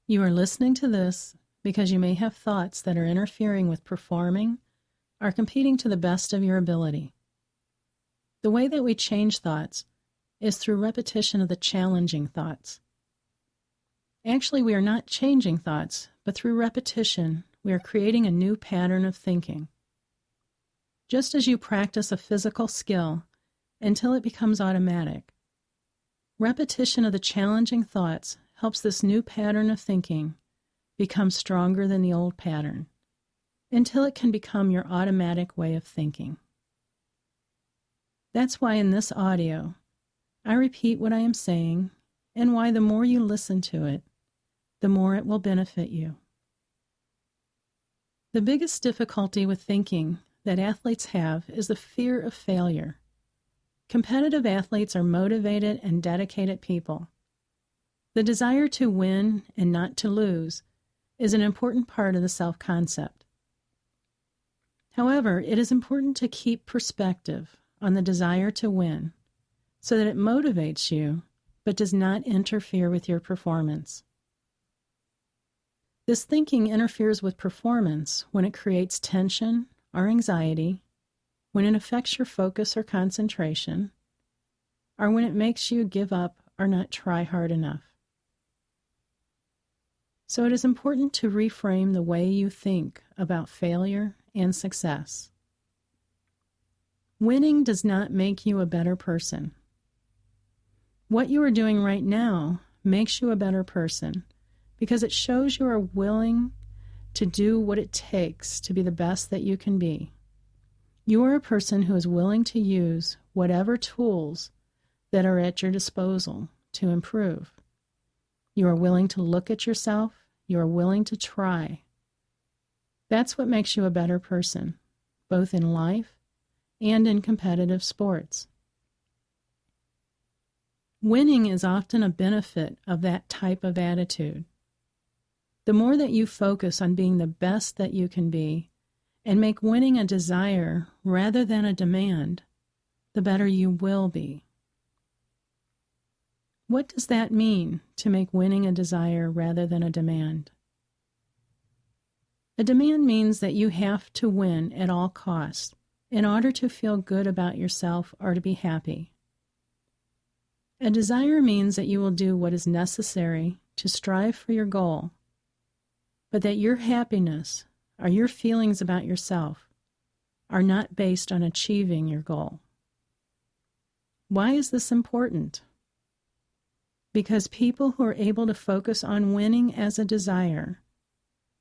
You are listening to this because you may have thoughts that are interfering with performing or competing to the best of your ability. The way that we change thoughts is through repetition of the challenging thoughts. Actually, we are not changing thoughts, but through repetition, we are creating a new pattern of thinking. Just as you practice a physical skill until it becomes automatic, repetition of the challenging thoughts helps this new pattern of thinking become stronger than the old pattern, until it can become your automatic way of thinking. That's why in this audio, I repeat what I am saying, and why the more you listen to it, the more it will benefit you. The biggest difficulty with thinking that athletes have is the fear of failure. Competitive athletes are motivated and dedicated people. The desire to win and not to lose is an important part of the self-concept. However, it is important to keep perspective on the desire to win so that it motivates you but does not interfere with your performance. This thinking interferes with performance when it creates tension or anxiety, when it affects your focus or concentration, or when it makes you give up or not try hard enough. So it is important to reframe the way you think about failure and success. Winning does not make you a better person. What you are doing right now makes you a better person because it shows you are willing to do what it takes to be the best that you can be. You are a person who is willing to use whatever tools that are at your disposal to improve. You are willing to look at yourself. You are willing to try. That's what makes you a better person, both in life and in competitive sports. Winning is often a benefit of that type of attitude. The more that you focus on being the best that you can be and make winning a desire rather than a demand, the better you will be. What does that mean, to make winning a desire rather than a demand? A demand means that you have to win at all costs in order to feel good about yourself or to be happy. A desire means that you will do what is necessary to strive for your goal, but that your happiness or your feelings about yourself are not based on achieving your goal. Why is this important? Because people who are able to focus on winning as a desire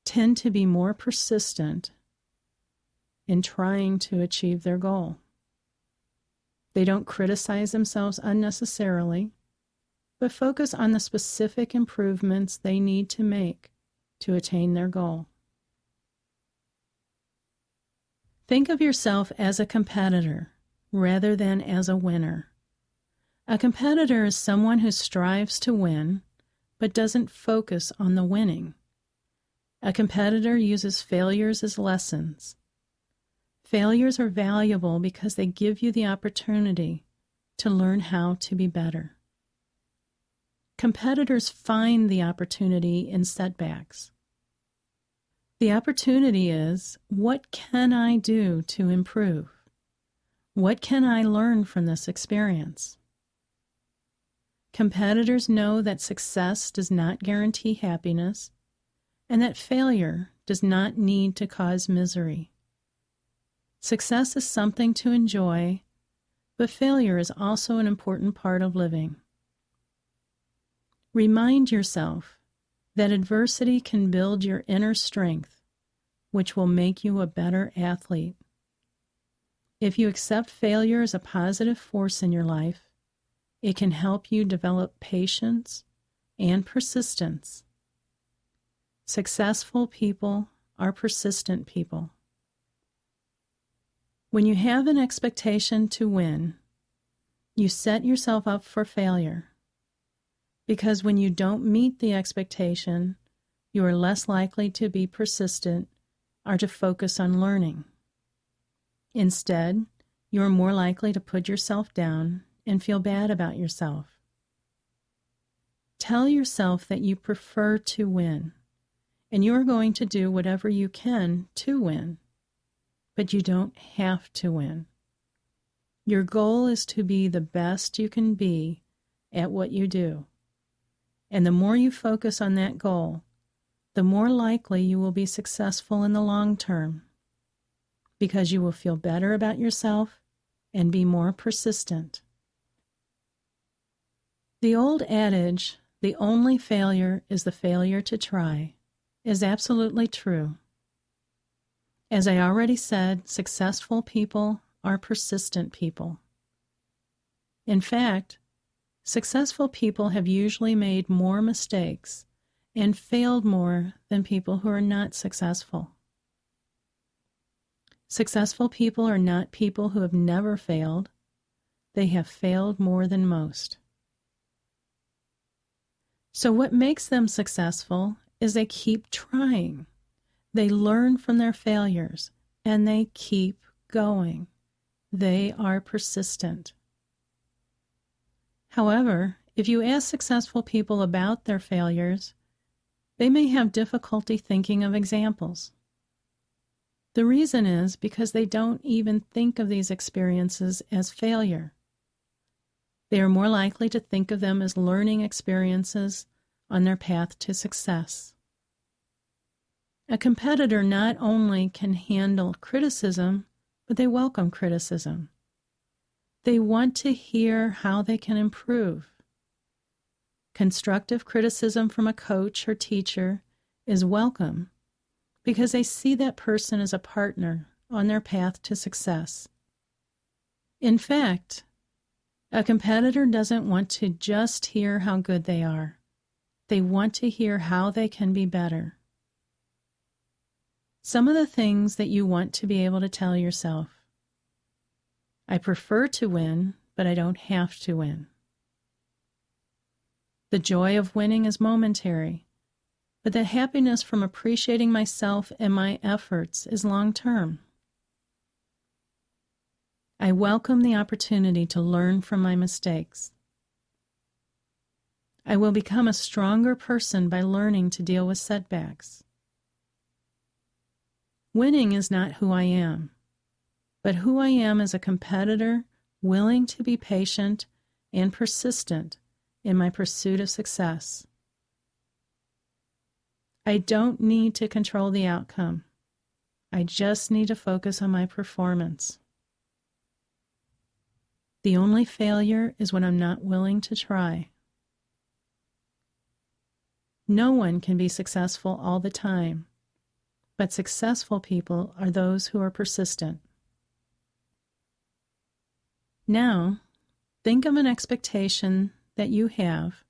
tend to be more persistent in trying to achieve their goal. They don't criticize themselves unnecessarily, but focus on the specific improvements they need to make to attain their goal. Think of yourself as a competitor rather than as a winner. A competitor is someone who strives to win, but doesn't focus on the winning. A competitor uses failures as lessons. Failures are valuable because they give you the opportunity to learn how to be better. Competitors find the opportunity in setbacks. The opportunity is, what can I do to improve? What can I learn from this experience? Competitors know that success does not guarantee happiness and that failure does not need to cause misery. Success is something to enjoy, but failure is also an important part of living. Remind yourself that adversity can build your inner strength, which will make you a better athlete. If you accept failure as a positive force in your life, it can help you develop patience and persistence. Successful people are persistent people. When you have an expectation to win, you set yourself up for failure. Because when you don't meet the expectation, you are less likely to be persistent or to focus on learning. Instead, you are more likely to put yourself down and feel bad about yourself. Tell yourself that you prefer to win, and you are going to do whatever you can to win, but you don't have to win. Your goal is to be the best you can be at what you do. And the more you focus on that goal, the more likely you will be successful in the long term, because you will feel better about yourself and be more persistent. The old adage, "the only failure is the failure to try," is absolutely true. As I already said, successful people are persistent people. In fact, successful people have usually made more mistakes and failed more than people who are not successful. Successful people are not people who have never failed. They have failed more than most. So what makes them successful is they keep trying. They learn from their failures, and they keep going. They are persistent. However, if you ask successful people about their failures, they may have difficulty thinking of examples. The reason is because they don't even think of these experiences as failure. They are more likely to think of them as learning experiences on their path to success. A competitor not only can handle criticism, but they welcome criticism. They want to hear how they can improve. Constructive criticism from a coach or teacher is welcome because they see that person as a partner on their path to success. In fact, a competitor doesn't want to just hear how good they are. They want to hear how they can be better. Some of the things that you want to be able to tell yourself: I prefer to win, but I don't have to win. The joy of winning is momentary, but the happiness from appreciating myself and my efforts is long-term. I welcome the opportunity to learn from my mistakes. I will become a stronger person by learning to deal with setbacks. Winning is not who I am, but who I am as a competitor, willing to be patient and persistent in my pursuit of success. I don't need to control the outcome. I just need to focus on my performance. The only failure is when I'm not willing to try. No one can be successful all the time, but successful people are those who are persistent. Now, think of an expectation that you have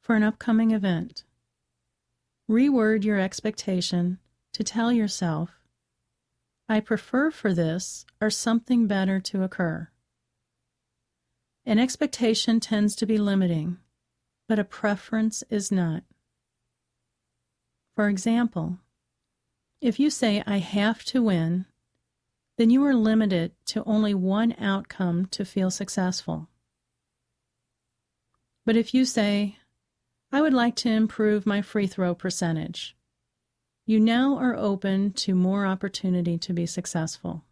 for an upcoming event. Reword your expectation to tell yourself, I prefer for this or something better to occur. An expectation tends to be limiting, but a preference is not. For example, if you say, I have to win, then you are limited to only one outcome to feel successful. But if you say, I would like to improve my free throw percentage, you now are open to more opportunity to be successful.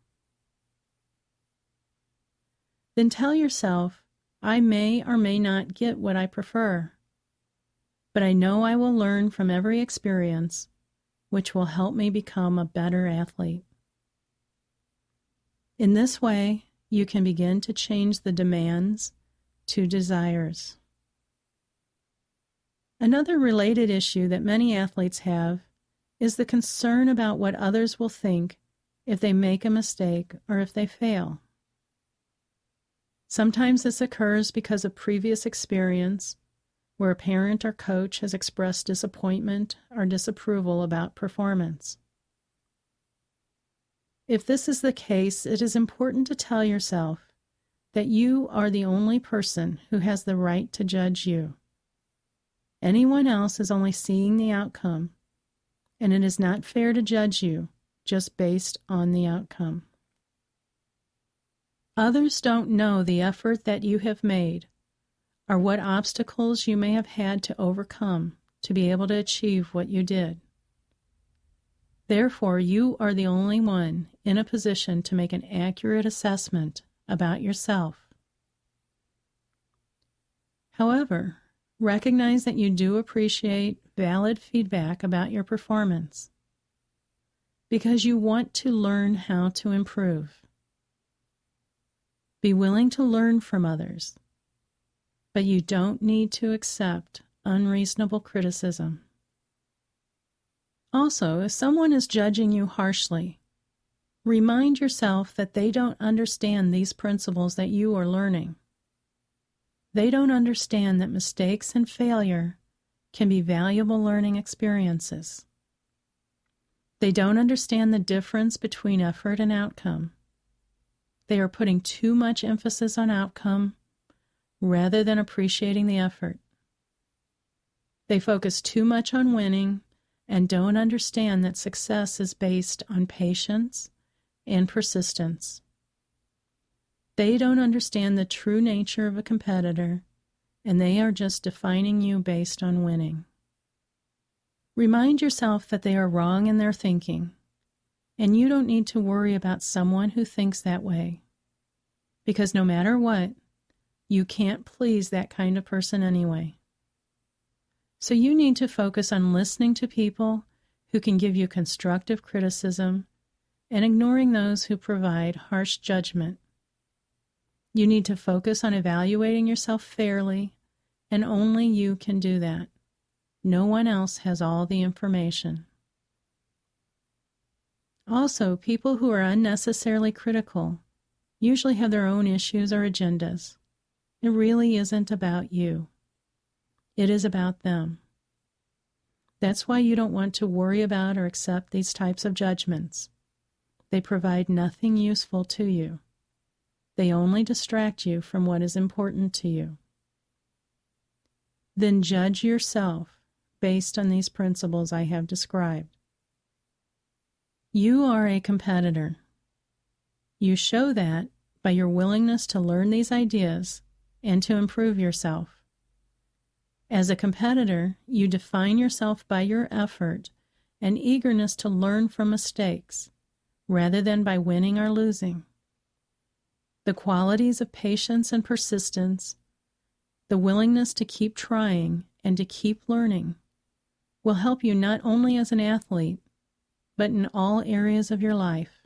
Then tell yourself, I may or may not get what I prefer, but I know I will learn from every experience, which will help me become a better athlete. In this way, you can begin to change the demands to desires. Another related issue that many athletes have is the concern about what others will think if they make a mistake or if they fail. Sometimes this occurs because of previous experience where a parent or coach has expressed disappointment or disapproval about performance. If this is the case, it is important to tell yourself that you are the only person who has the right to judge you. Anyone else is only seeing the outcome, and it is not fair to judge you just based on the outcome. Others don't know the effort that you have made are what obstacles you may have had to overcome to be able to achieve what you did. Therefore, you are the only one in a position to make an accurate assessment about yourself. However, recognize that you do appreciate valid feedback about your performance because you want to learn how to improve. Be willing to learn from others, but you don't need to accept unreasonable criticism. Also, if someone is judging you harshly, remind yourself that they don't understand these principles that you are learning. They don't understand that mistakes and failure can be valuable learning experiences. They don't understand the difference between effort and outcome. They are putting too much emphasis on outcome rather than appreciating the effort. They focus too much on winning and don't understand that success is based on patience and persistence. They don't understand the true nature of a competitor, and they are just defining you based on winning. Remind yourself that they are wrong in their thinking, and you don't need to worry about someone who thinks that way, because no matter what, you can't please that kind of person anyway. So you need to focus on listening to people who can give you constructive criticism and ignoring those who provide harsh judgment. You need to focus on evaluating yourself fairly, and only you can do that. No one else has all the information. Also, people who are unnecessarily critical usually have their own issues or agendas. It really isn't about you. It is about them. That's why you don't want to worry about or accept these types of judgments. They provide nothing useful to you. They only distract you from what is important to you. Then judge yourself based on these principles I have described. You are a competitor. You show that by your willingness to learn these ideas and to improve yourself. As a competitor, you define yourself by your effort and eagerness to learn from mistakes, rather than by winning or losing. The qualities of patience and persistence, the willingness to keep trying and to keep learning, will help you not only as an athlete, but in all areas of your life.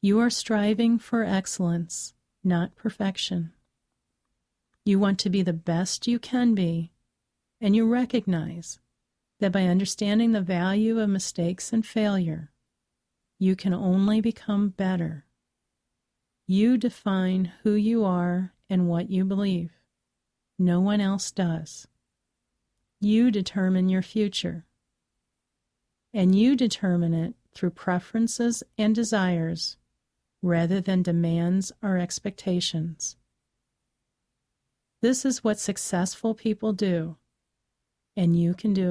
You are striving for excellence, not perfection. You want to be the best you can be, and you recognize that by understanding the value of mistakes and failure, you can only become better. You define who you are and what you believe. No one else does. You determine your future, and you determine it through preferences and desires rather than demands or expectations. This is what successful people do, and you can do it.